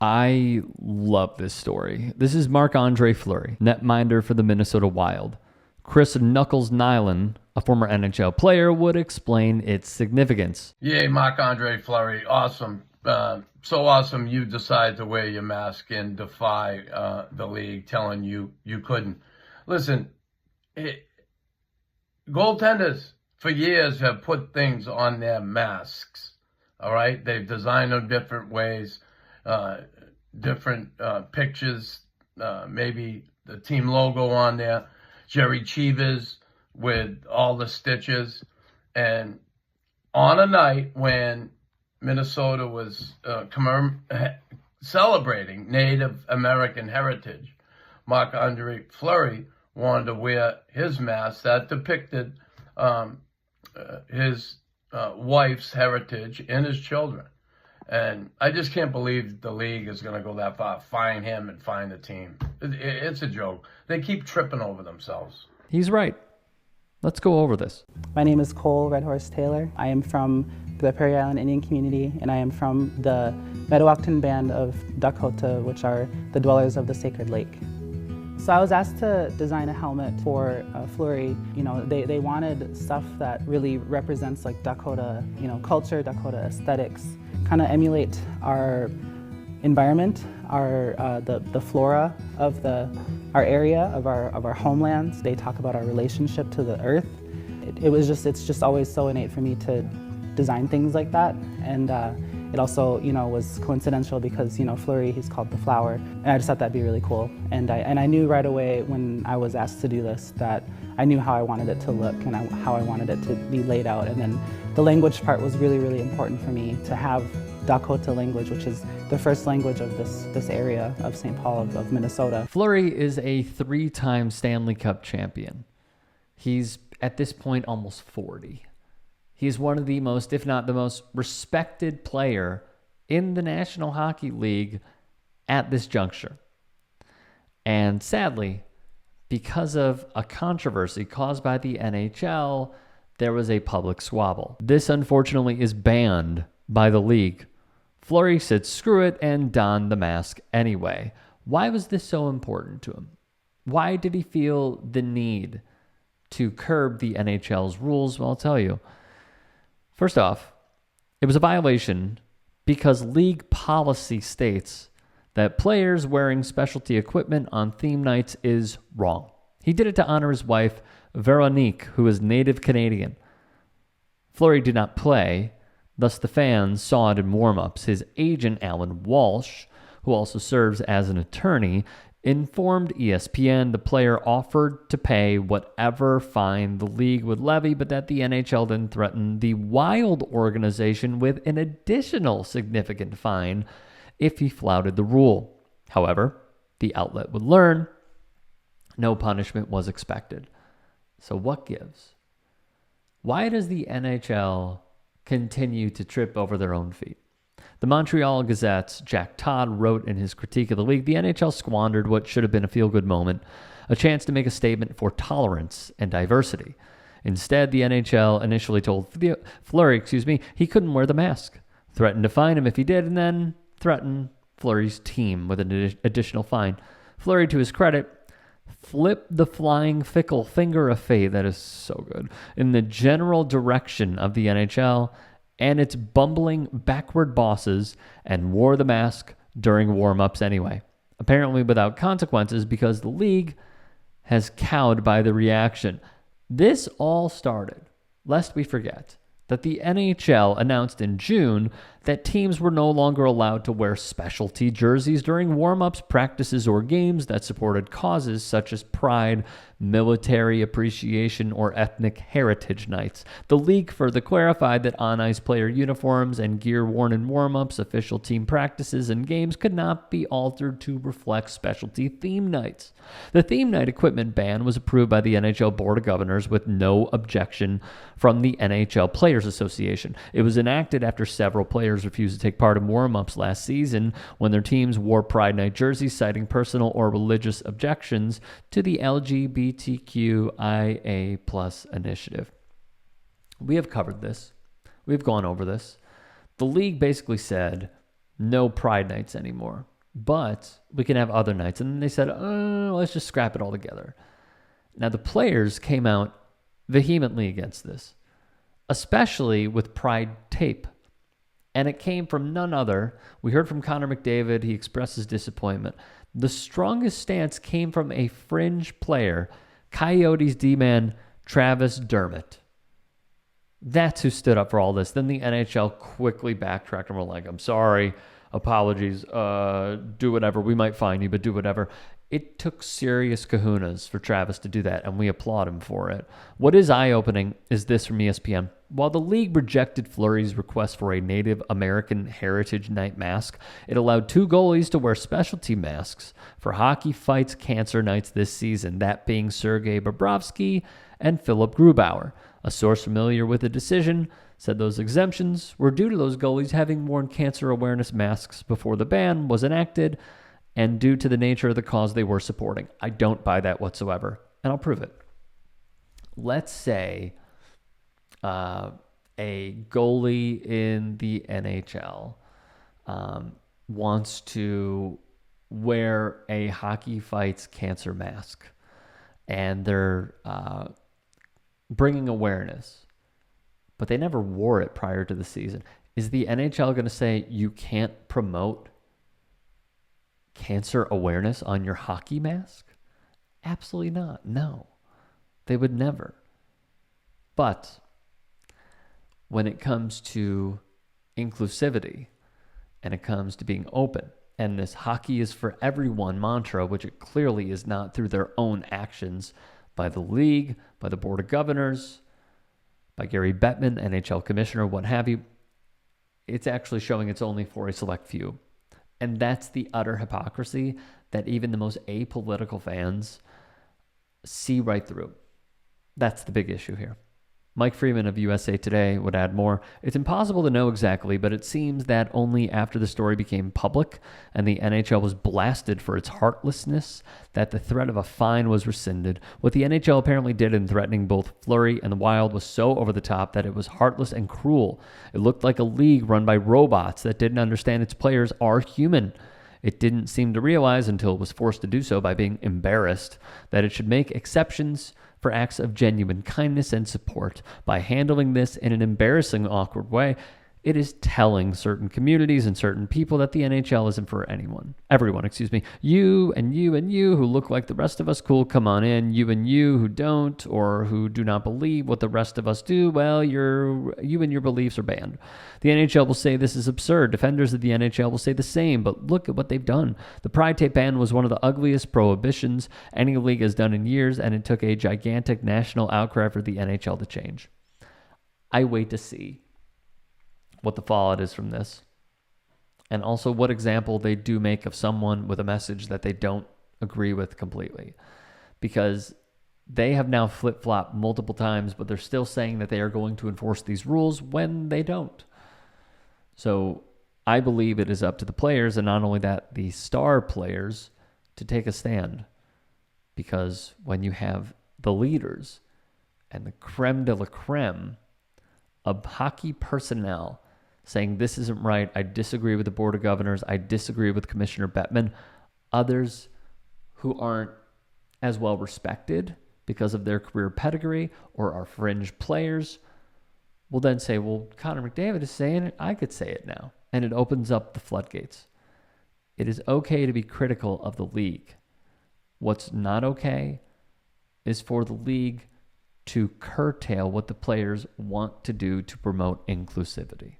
I love this story. This is Marc-Andre Fleury, netminder for the Minnesota Wild. Chris Knuckles Nyland, a former NHL player, would explain its significance. Yay, Marc-Andre Fleury. Awesome. So awesome you decided to wear your mask and defy the league telling you you couldn't. Listen, goaltenders for years have put things on their masks. All right? They've designed them different ways. Different pictures, maybe the team logo on there, Jerry Cheevers with all the stitches. And on a night when Minnesota was celebrating Native American heritage, Marc-Andre Fleury wanted to wear his mask that depicted his wife's heritage and his children. And I just can't believe the league is going to go that far, fine him and fine the team. It's a joke. They keep tripping over themselves. He's right. Let's go over this. My name is Cole Red Horse Taylor. I am from the Prairie Island Indian community, and I am from the Mdewakanton band of Dakota, which are the dwellers of the Sacred Lake. So I was asked to design a helmet for Fleury. You know, they wanted stuff that really represents like Dakota, culture, Dakota aesthetics, kind of emulate our environment, the flora of our area, of our homelands. They talk about our relationship to the earth. It's just always so innate for me to design things like that, and it also, was coincidental because, Fleury, he's called the flower, and I just thought that'd be really cool. And I knew right away when I was asked to do this that I knew how I wanted it to look and how I wanted it to be laid out. And then the language part was really, really important for me to have Dakota language, which is the first language of this area of St. Paul of Minnesota. Fleury is a 3-time Stanley Cup champion. He's, at this point, almost 40. He's one of the most, if not the most, respected player in the National Hockey League at this juncture. And sadly, because of a controversy caused by the NHL, there was a public squabble. This, unfortunately, is banned by the league. Fleury said screw it and donned the mask anyway. Why was this so important to him? Why did he feel the need to curb the NHL's rules? Well, I'll tell you. First off, it was a violation because league policy states that players wearing specialty equipment on theme nights is wrong. He did it to honor his wife, Veronique, who is Native Canadian. Fleury did not play, thus the fans saw it in warm-ups. His agent, Alan Walsh, who also serves as an attorney, informed ESPN the player offered to pay whatever fine the league would levy, but that the NHL then threatened the Wild organization with an additional significant fine if he flouted the rule. However, the outlet would learn no punishment was expected. So what gives? Why does the NHL continue to trip over their own feet? The Montreal Gazette's Jack Todd wrote in his critique of the league, the NHL squandered what should have been a feel-good moment, a chance to make a statement for tolerance and diversity. Instead, the NHL initially told Fleury, he couldn't wear the mask, threatened to fine him if he did, and then threatened Fleury's team with an additional fine. Fleury, to his credit, flipped the flying fickle finger of fate, that is so good, in the general direction of the NHL and its bumbling backward bosses and wore the mask during warm-ups anyway, apparently without consequences because the league has cowed by the reaction. This all started, lest we forget, that the NHL announced in June that teams were no longer allowed to wear specialty jerseys during warm-ups, practices, or games that supported causes such as pride, military appreciation, or ethnic heritage nights. The league further clarified that on-ice player uniforms and gear worn in warm-ups, official team practices, and games could not be altered to reflect specialty theme nights. The theme night equipment ban was approved by the NHL Board of Governors with no objection from the NHL Players Association. It was enacted after several players refused to take part in warm-ups last season when their teams wore Pride Night jerseys, citing personal or religious objections to the LGBTQIA+ initiative. We have covered this. We've gone over this. The league basically said no Pride Nights anymore. but we can have other nights. And then they said, let's just scrap it all together. Now, the players came out vehemently against this, especially with Pride tape. And it came from none other. We heard from Connor McDavid. He expressed his disappointment. The strongest stance came from a fringe player, Coyotes D-man Travis Dermott. That's who stood up for all this. Then the NHL quickly backtracked and were like, I'm sorry, apologies, do whatever. We might fine you, but do whatever. It took serious kahunas for Travis to do that, and we applaud him for it. What is eye-opening is this from ESPN. While the league rejected Fleury's request for a Native American Heritage Night mask, it allowed 2 goalies to wear specialty masks for Hockey Fights Cancer Nights this season, that being Sergei Bobrovsky and Philip Grubauer. A source familiar with the decision said those exemptions were due to those goalies having worn cancer awareness masks before the ban was enacted, and due to the nature of the cause they were supporting. I don't buy that whatsoever, and I'll prove it. Let's say a goalie in the NHL wants to wear a Hockey Fights Cancer mask, and they're bringing awareness, but they never wore it prior to the season. Is the NHL going to say you can't promote cancer awareness on your hockey mask? Absolutely not. No, they would never. But when it comes to inclusivity and it comes to being open, and this hockey is for everyone mantra, which it clearly is not through their own actions by the league, by the board of governors, by Gary Bettman, NHL commissioner, what have you, it's actually showing it's only for a select few. And that's the utter hypocrisy that even the most apolitical fans see right through. That's the big issue here. Mike Freeman of USA Today would add more. It's impossible to know exactly, but it seems that only after the story became public and the NHL was blasted for its heartlessness that the threat of a fine was rescinded. What the NHL apparently did in threatening both Fleury and the Wild was so over the top that it was heartless and cruel. It looked like a league run by robots that didn't understand its players are human. It didn't seem to realize until it was forced to do so by being embarrassed that it should make exceptions for acts of genuine kindness and support. By handling this in an embarrassing, awkward way, it is telling certain communities and certain people that the NHL isn't for everyone. You and you and you who look like the rest of us, cool, come on in. You and you who don't or who do not believe what the rest of us do, well, you and your beliefs are banned. The NHL will say this is absurd. Defenders of the NHL will say the same, but look at what they've done. The Pride Tape ban was one of the ugliest prohibitions any league has done in years, and it took a gigantic national outcry for the NHL to change. I wait to see what the fallout is from this, and also what example they do make of someone with a message that they don't agree with completely, because they have now flip-flopped multiple times, but they're still saying that they are going to enforce these rules when they don't. So I believe it is up to the players, and not only that, the star players, to take a stand, because when you have the leaders and the creme de la creme of hockey personnel saying this isn't right, I disagree with the Board of Governors, I disagree with Commissioner Bettman, others who aren't as well respected because of their career pedigree or are fringe players will then say, well, Connor McDavid is saying it, I could say it now. And it opens up the floodgates. It is okay to be critical of the league. What's not okay is for the league to curtail what the players want to do to promote inclusivity.